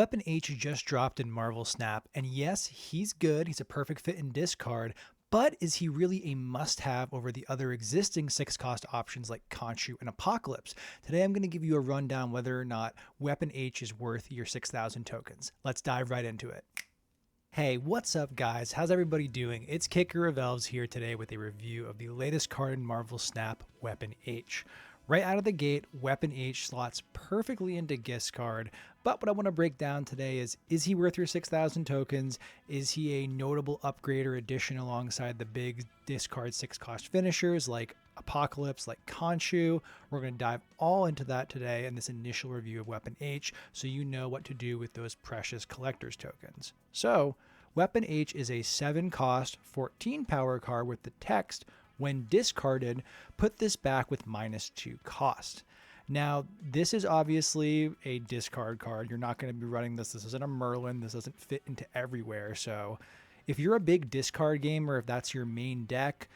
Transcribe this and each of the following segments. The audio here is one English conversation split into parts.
Weapon H just dropped in Marvel Snap, and yes, he's good. He's a perfect fit in discard, but is he really a must have over the other existing 6 cost options like Khonshu and Apocalypse? Today I'm going to give you a rundown whether or not Weapon H is worth your 6,000 tokens. Let's dive right into it. Hey, what's up, guys? How's everybody doing? It's Kicker of Elves here today with a review of the latest card in Marvel Snap, Weapon H. Right out of the gate, Weapon H slots perfectly into discard, but what I want to break down today is he worth your 6,000 tokens? Is he a notable upgrade or addition alongside the big discard 6-cost finishers like Apocalypse, like Khonshu? We're going to dive all into that today in this initial review of Weapon H, so you know what to do with those precious collector's tokens. So, Weapon H is a 7-cost, 14-power card with the text, when discarded, put this back with -2 cost. Now, this is obviously a discard card. You're not going to be running this. This isn't a Merlin. This doesn't fit into everywhere. So if you're a big discard gamer, if that's your main deck,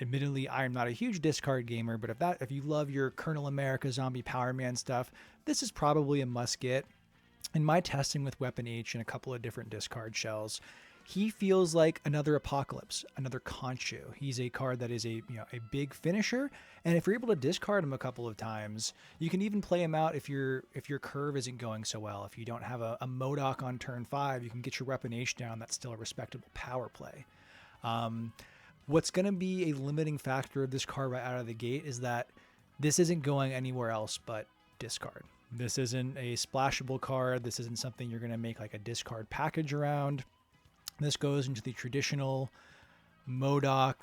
admittedly, I am not a huge discard gamer, but if you love your Colonel America Zombie Power Man stuff, this is probably a must get. In my testing with Weapon H and a couple of different discard shells, he feels like another Apocalypse, another Khonshu. He's a card that is a big finisher, and if you're able to discard him a couple of times, you can even play him out if your curve isn't going so well. If you don't have a MODOK on turn 5, you can get your Weapon H down. That's still a respectable power play. What's going to be a limiting factor of this card right out of the gate is that this isn't going anywhere else but discard. This isn't a splashable card. This isn't something you're going to make like a discard package around. This goes into the traditional MODOK,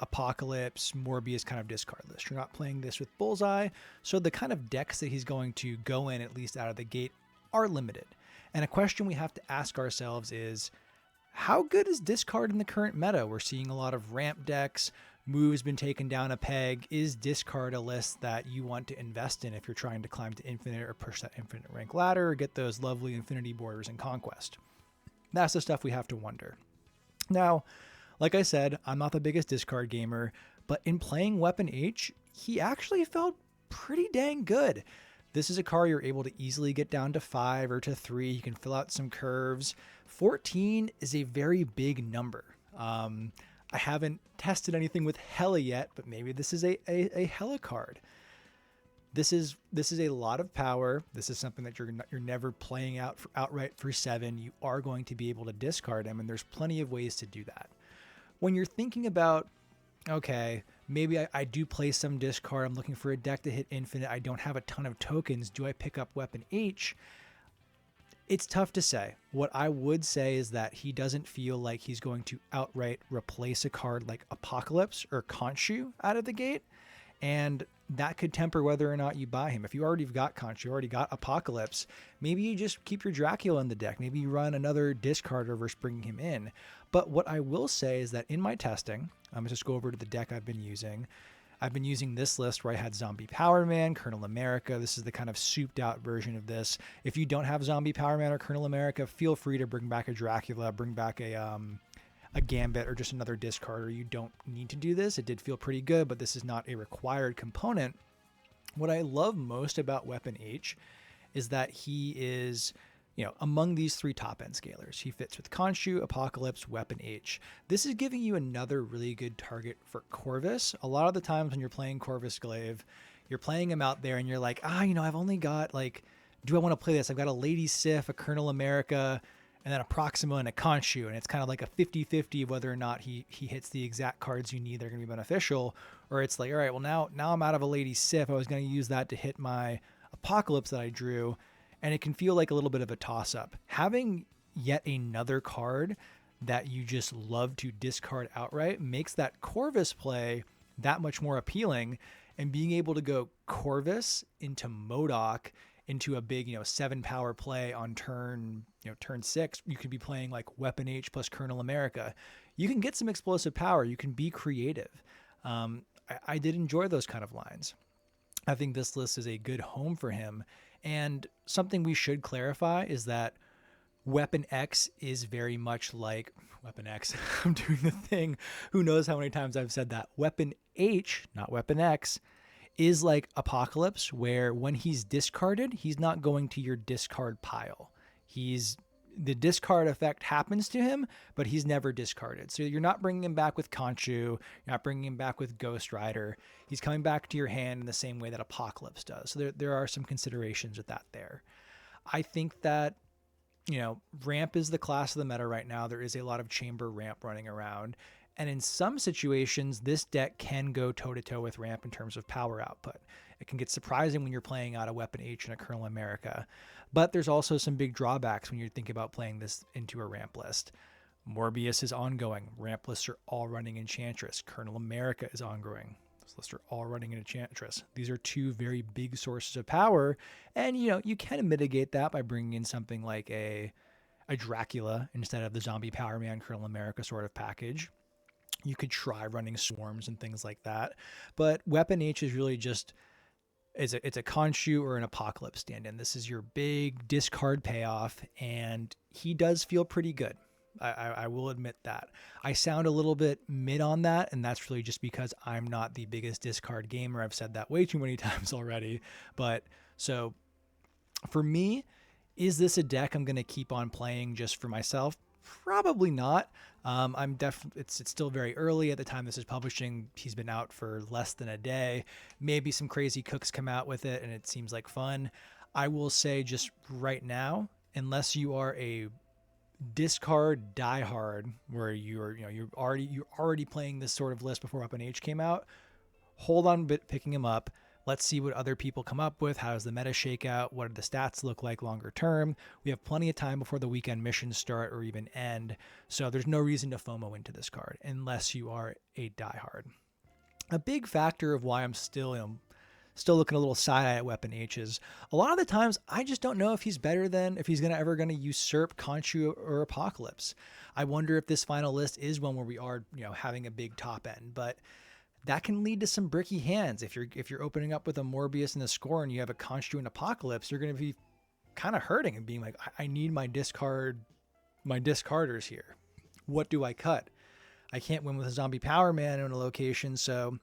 Apocalypse, Morbius kind of discard list. You're not playing this with Bullseye, so the kind of decks that he's going to go in, at least out of the gate, are limited. And a question we have to ask ourselves is, how good is discard in the current meta? We're seeing a lot of ramp decks. Move's been taken down a peg. Is discard a list that you want to invest in if you're trying to climb to infinite or push that infinite rank ladder or get those lovely infinity borders in Conquest? That's the stuff we have to wonder. Now, like I said, I'm not the biggest discard gamer, but in playing Weapon H, he actually felt pretty dang good. This is a card you're able to easily get down to 5 or to 3. You can fill out some curves. 14 is a very big number. I haven't tested anything with Hela yet, but maybe this is a Hela card. This is a lot of power. This is something that you're never playing out outright for 7. You are going to be able to discard him, and there's plenty of ways to do that. When you're thinking about, okay, maybe I do play some discard. I'm looking for a deck to hit infinite. I don't have a ton of tokens. Do I pick up Weapon H? It's tough to say. What I would say is that he doesn't feel like he's going to outright replace a card like Apocalypse or Khonshu out of the gate. And that could temper whether or not you buy him. If you already got Khonshu, you already got Apocalypse, maybe you just keep your Dracula in the deck. Maybe you run another discarder versus bringing him in. But what I will say is that in my testing, I'm going to just go over to the deck I've been using. I've been using this list where I had Zombie Power Man, Colonel America. This is the kind of souped out version of this. If you don't have Zombie Power Man or Colonel America, feel free to bring back a Dracula, bring back a Gambit or just another discarder. You don't need to do this. It did feel pretty good, but this is not a required component. What I love most about Weapon H is that he is, among these 3 top end scalers. He fits with Khonshu, Apocalypse, Weapon H. This is giving you another really good target for Corvus. A lot of the times when you're playing Corvus Glaive, you're playing him out there and you're like, I've only got do I want to play this? I've got a Lady Sif, a Colonel America, and then a Proxima and a Khonshu, and it's kind of like a 50-50 whether or not he hits the exact cards you need that are going to be beneficial, or it's like, all right, well, now I'm out of a Lady Sif. I was going to use that to hit my Apocalypse that I drew, and it can feel like a little bit of a toss-up. Having yet another card that you just love to discard outright makes that Corvus play that much more appealing, and being able to go Corvus into MODOK into a big, 7-power play on turn 6, you could be playing like Weapon H plus Colonel America. You can get some explosive power. You can be creative. I did enjoy those kind of lines. I think this list is a good home for him. And something we should clarify is that Weapon X is very much like Weapon X. I'm doing the thing. Who knows how many times I've said that. Weapon H, not Weapon X, is like Apocalypse, where when he's discarded, he's not going to your discard pile. The discard effect happens to him, but he's never discarded. So you're not bringing him back with Khonshu. You're not bringing him back with Ghost Rider. He's coming back to your hand in the same way that Apocalypse does. So there are some considerations with that there. I think that, ramp is the class of the meta right now. There is a lot of chamber ramp running around. And in some situations, this deck can go toe-to-toe with ramp in terms of power output. It can get surprising when you're playing out a Weapon H and a Colonel America. But there's also some big drawbacks when you think about playing this into a ramp list. Morbius is ongoing. Ramp lists are all running Enchantress. Colonel America is ongoing. Those lists are all running Enchantress. These are two very big sources of power. And, you can mitigate that by bringing in something like a Dracula instead of the Zombie Power Man Colonel America sort of package. You could try running swarms and things like that. But Weapon H is really just, it's a Khonshu or an Apocalypse stand-in. This is your big discard payoff, and he does feel pretty good. I will admit that. I sound a little bit mid on that, and that's really just because I'm not the biggest discard gamer. I've said that way too many times already. But so for me, is this a deck I'm going to keep on playing just for myself? Probably not. It's still very early at the time this is publishing. He's been out for less than a day. Maybe some crazy cooks come out with it and it seems like fun. I will say just right now, unless you are a discard diehard where you're already playing this sort of list before Weapon H came out, hold on picking him up. Let's see what other people come up with. How does the meta shake out? What do the stats look like longer term? We have plenty of time before the weekend missions start or even end. So there's no reason to FOMO into this card unless you are a diehard. A big factor of why I'm still looking a little side-eye at Weapon H is a lot of the times I just don't know if he's ever going to usurp Khonshu or Apocalypse. I wonder if this final list is one where we are, having a big top end, but that can lead to some bricky hands. If you're opening up with a Morbius and a Score and you have a Khonshu and Apocalypse, you're going to be kind of hurting and being like, I need my discarders here. What do I cut? I can't win with a Zombie Power Man in a location, so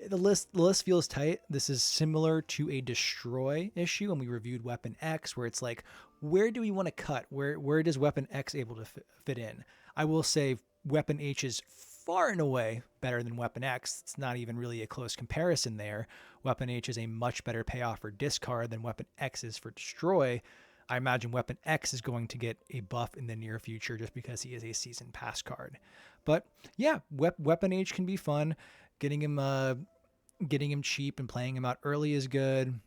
the list feels tight. This is similar to a Destroy issue when we reviewed Weapon X, where it's like, where do we want to cut? Where does Weapon X able to fit in? I will say Weapon H is far and away better than Weapon X. It's not even really a close comparison there. Weapon H is a much better payoff for discard than Weapon X is for destroy. I imagine Weapon X is going to get a buff in the near future just because he is a season pass card. But yeah, Weapon H can be fun. Getting him cheap and playing him out early is good.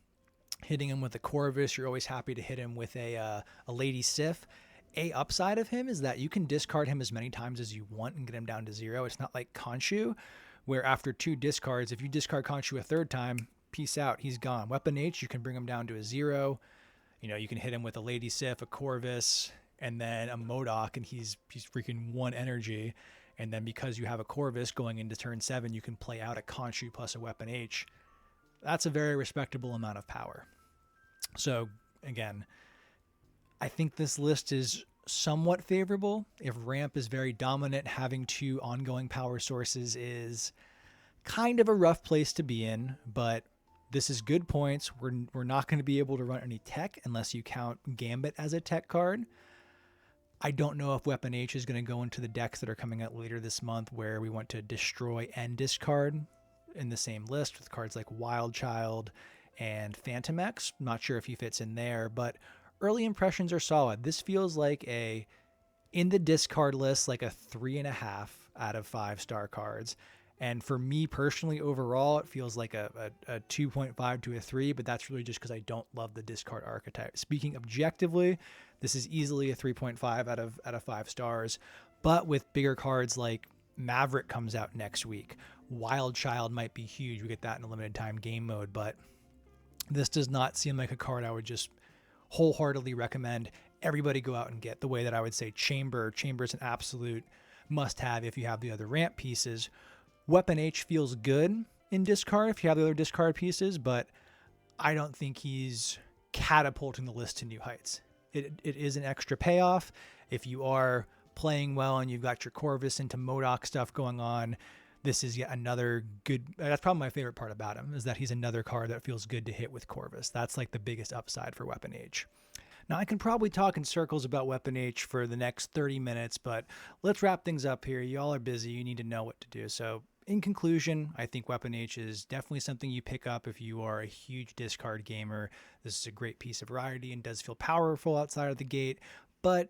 Hitting him with a Corvus, you're always happy to hit him with a Lady Sif. A upside of him is that you can discard him as many times as you want and get him down to 0. It's not like Khonshu, where after 2 discards, if you discard Khonshu a 3rd time, peace out, he's gone. Weapon H, you can bring him down to a 0. You can hit him with a Lady Sif, a Corvus, and then a MODOK, and he's freaking 1 energy. And then because you have a Corvus going into turn 7, you can play out a Khonshu plus a Weapon H. That's a very respectable amount of power. So, again, I think this list is somewhat favorable. If ramp is very dominant, having 2 ongoing power sources is kind of a rough place to be in, but this is good points. We're not going to be able to run any tech unless you count Gambit as a tech card. I don't know if Weapon H is going to go into the decks that are coming out later this month where we want to destroy and discard in the same list with cards like Wild Child and Phantom X. I'm not sure if he fits in there, but early impressions are solid. This feels like in the discard list, like a 3.5 out of 5-star cards. And for me personally, overall, it feels like a 2.5 to a 3, but that's really just because I don't love the discard archetype. Speaking objectively, this is easily a 3.5 out of 5 stars, but with bigger cards like Maverick comes out next week. Wild Child might be huge. We get that in a limited time game mode, but this does not seem like a card I would just wholeheartedly recommend everybody go out and get, the way that I would say Chamber is an absolute must-have if you have the other ramp pieces. Weapon H feels good in discard if you have the other discard pieces, but I don't think he's catapulting the list to new heights. It is an extra payoff. If you are playing well and you've got your Corvus into MODOK stuff going on, this is yet another good. That's probably my favorite part about him, is that he's another card that feels good to hit with Corvus. That's like the biggest upside for Weapon H. Now, I can probably talk in circles about Weapon H for the next 30 minutes, but let's wrap things up here. Y'all are busy. You need to know what to do. So, in conclusion, I think Weapon H is definitely something you pick up if you are a huge discard gamer. This is a great piece of variety and does feel powerful outside of the gate, but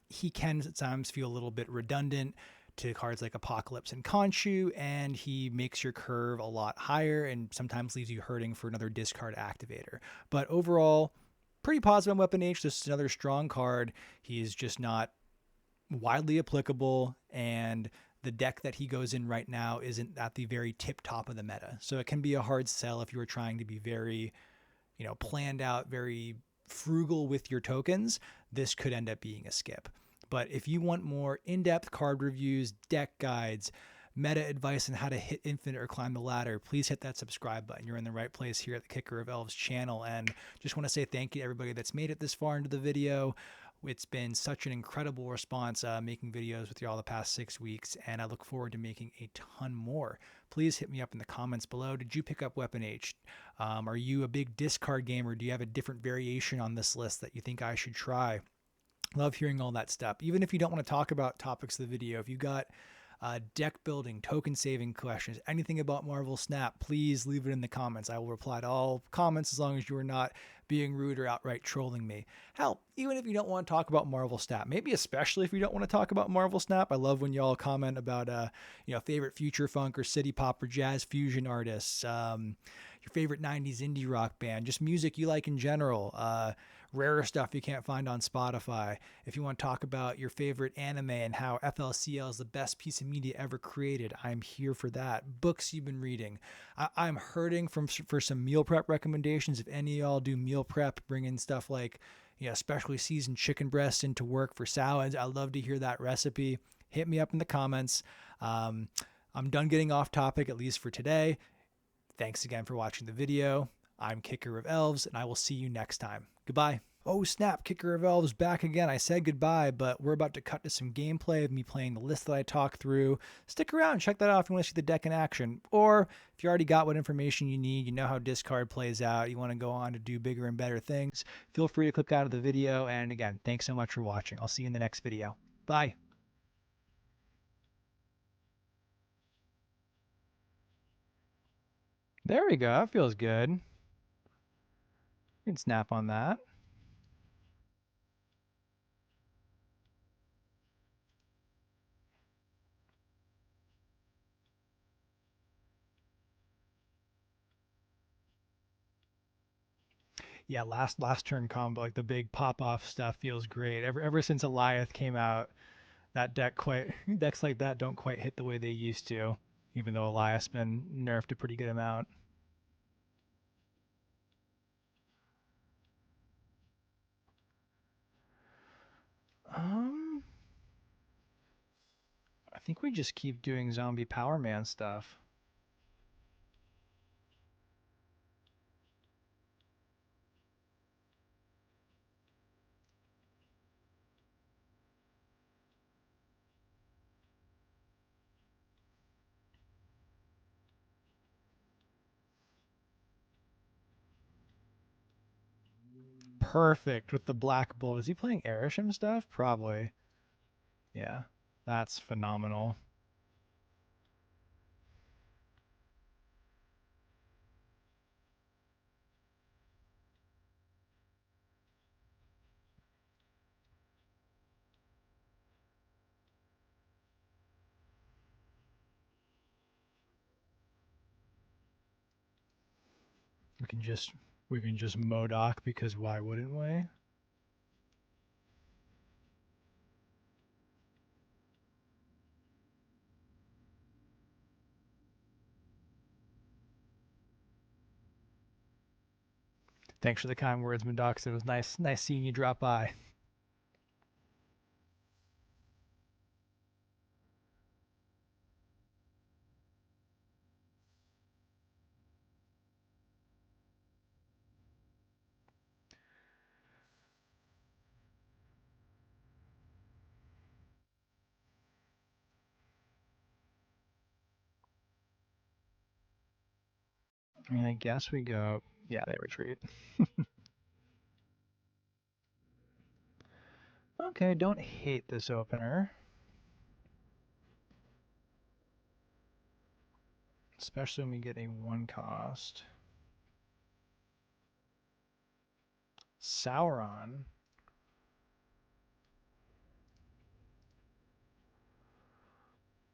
he can at times feel a little bit redundant to cards like Apocalypse and Khonshu, and he makes your curve a lot higher and sometimes leaves you hurting for another discard activator. But overall, pretty positive on Weapon H. This is another strong card. He is just not widely applicable, and the deck that he goes in right now isn't at the very tip top of the meta. So it can be a hard sell if you were trying to be very, planned out, very frugal with your tokens. This could end up being a skip. But if you want more in-depth card reviews, deck guides, meta advice on how to hit infinite or climb the ladder, please hit that subscribe button. You're in the right place here at the Kicker of Elves channel. And just want to say thank you to everybody that's made it this far into the video. It's been such an incredible response making videos with y'all the past 6 weeks, and I look forward to making a ton more. Please hit me up in the comments below. Did you pick up Weapon H? Are you a big discard gamer? Do you have a different variation on this list that you think I should try? Love hearing all that stuff. Even if you don't want to talk about topics of the video, if you got deck building, token saving questions, anything about Marvel Snap, please leave it in the comments. I will reply to all comments as long as you are not being rude or outright trolling me. Hell, even if you don't want to talk about Marvel Snap, maybe especially if you don't want to talk about Marvel Snap, I love when y'all comment about favorite future funk or city pop or jazz fusion artists, your favorite 90s indie rock band, just music you like in general, rarer stuff you can't find on Spotify. If you want to talk about your favorite anime and how FLCL is the best piece of media ever created, I'm here for that. Books you've been reading. I'm hurting for some meal prep recommendations. If any of y'all do meal prep, bring in stuff like, specially seasoned chicken breasts into work for salads. I'd love to hear that recipe. Hit me up in the comments. I'm done getting off topic, at least for today. Thanks again for watching the video. I'm Kicker of Elves, and I will see you next time. Goodbye. Oh snap, Kicker of Elves back again. I said goodbye, but we're about to cut to some gameplay of me playing the list that I talked through. Stick around, check that out if you want to see the deck in action. Or if you already got what information you need, you know how discard plays out, you want to go on to do bigger and better things, feel free to click out of the video. And again, thanks so much for watching. I'll see you in the next video. Bye. There we go. That feels good. You can snap on that. Yeah, last turn combo, like the big pop off stuff feels great. Ever since Eliath came out, that decks like that don't quite hit the way they used to, even though Eliath's been nerfed a pretty good amount. Um, I think we just keep doing zombie Power Man stuff. Perfect with the Black Bull. Is he playing Erisham stuff? Probably. Yeah, that's phenomenal. We can just Modoc, because why wouldn't we? Thanks for the kind words, Modoc. It was nice seeing you drop by. I mean, I guess we go. Yeah, they retreat. Okay, don't hate this opener. Especially when we get a 1 cost. Sauron.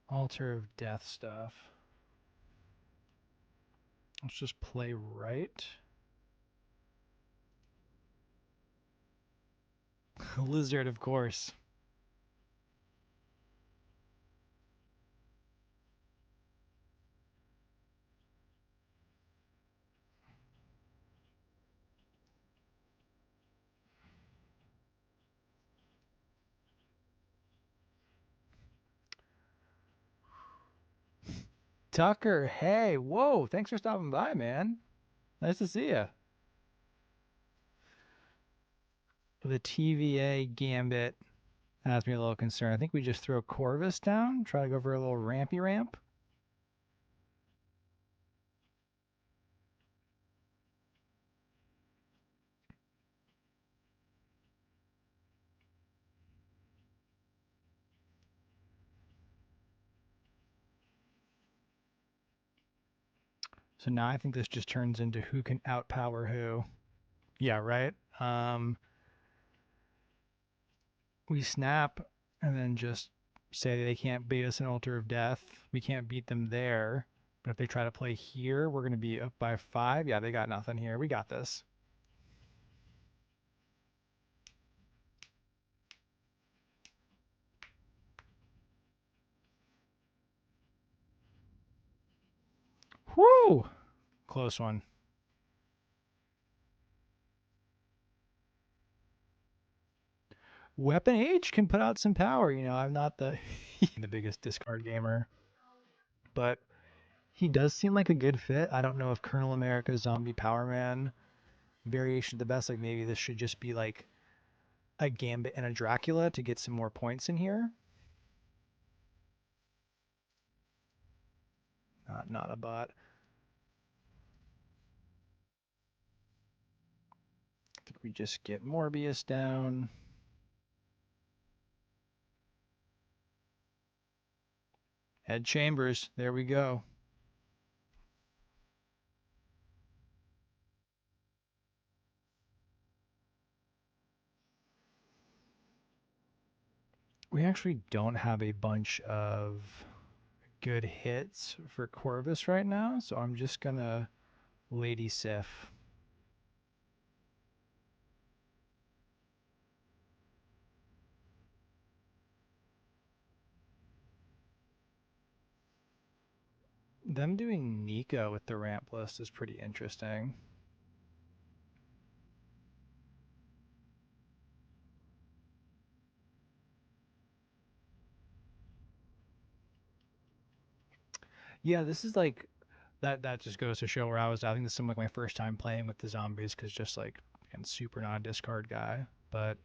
Altar of Death stuff. Let's just play right. Lizard, of course. Tucker, hey, whoa, thanks for stopping by, man. Nice to see you. The TVA Gambit has me a little concerned. I think we just throw Corvus down, try to go for a little rampy ramp. So now I think this just turns into who can outpower who. Yeah, right? We snap and then just say they can't beat us in Altar of Death. We can't beat them there. But if they try to play here, we're going to be up by 5. Yeah, they got nothing here. We got this. Whoo! Close one. Weapon H can put out some power. You know, I'm not the biggest discard gamer, but he does seem like a good fit. I don't know if Colonel America Zombie Power Man variation the best. Like maybe this should just be like a Gambit and a Dracula to get some more points in here. Not a bot. I think we just get Morbius down. Head Chambers. There we go. We actually don't have a bunch of good hits for Corvus right now, so I'm just gonna Lady Sif. Them doing Nico with the ramp list is pretty interesting. Yeah, this is like that just goes to show where I was. I think this is like my first time playing with the zombies because just like I'm super not a discard guy. But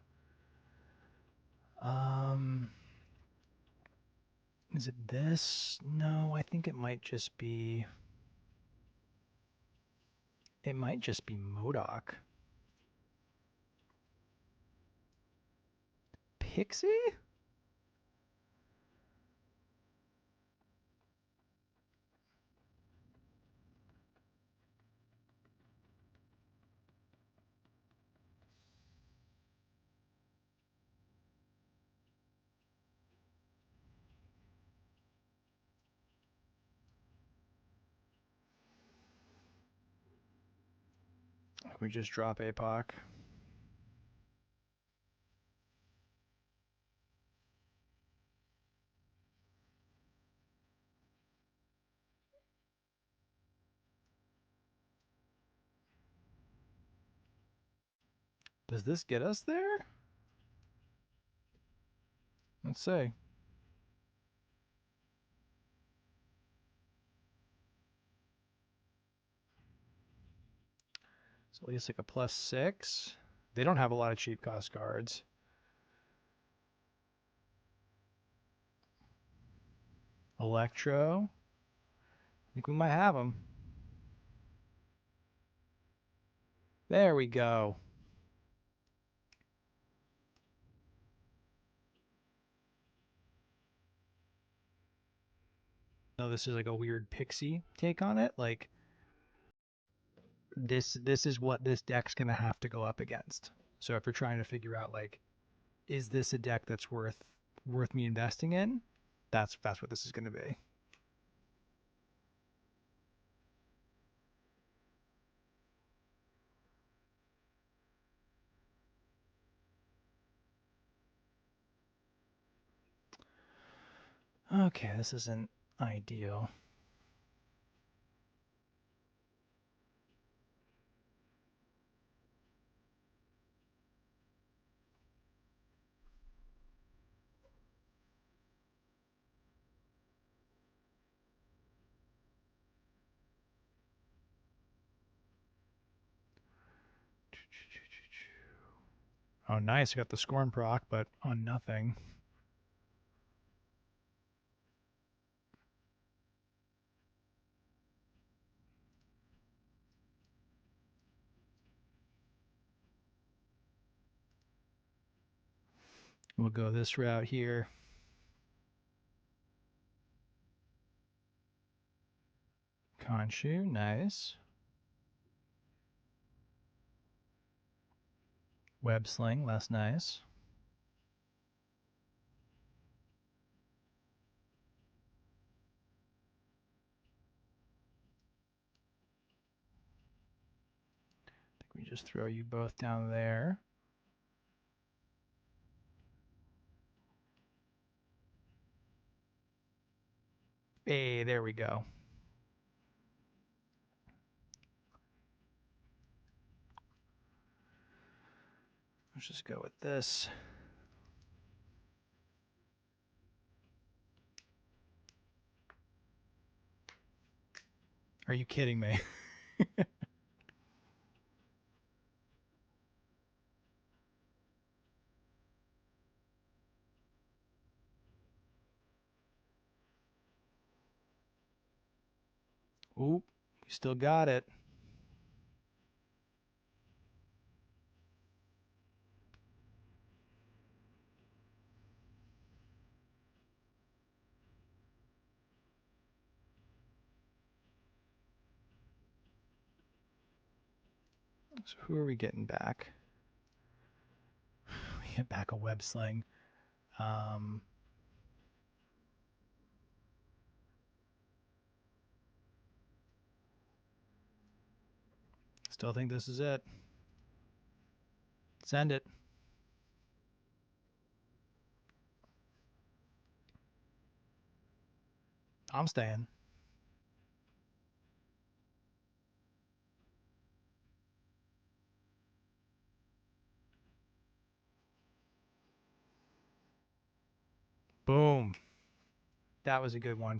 um, is it this? No, I think it might just be. It might just be Modoc. Pixie? We just drop APOC. Does this get us there? Let's see. So at least like a +6. They don't have a lot of cheap cost cards. Electro. I think we might have them. There we go. No, this is like a weird pixie take on it. Like this is what this deck's gonna have to go up against. So if you're trying to figure out like, is this a deck that's worth me investing in? That's what this is gonna be. Okay, this isn't ideal. Oh, nice. I got the Scorn proc, but on nothing. We'll go this route here. Khonshu, nice. Web sling, less nice. I think we just throw you both down there. Hey, there we go. Let's just go with this. Are you kidding me? Oop, we still got it. So who are we getting back? We get back a web sling. Still think this is it. Send it. I'm staying. Boom. That was a good one.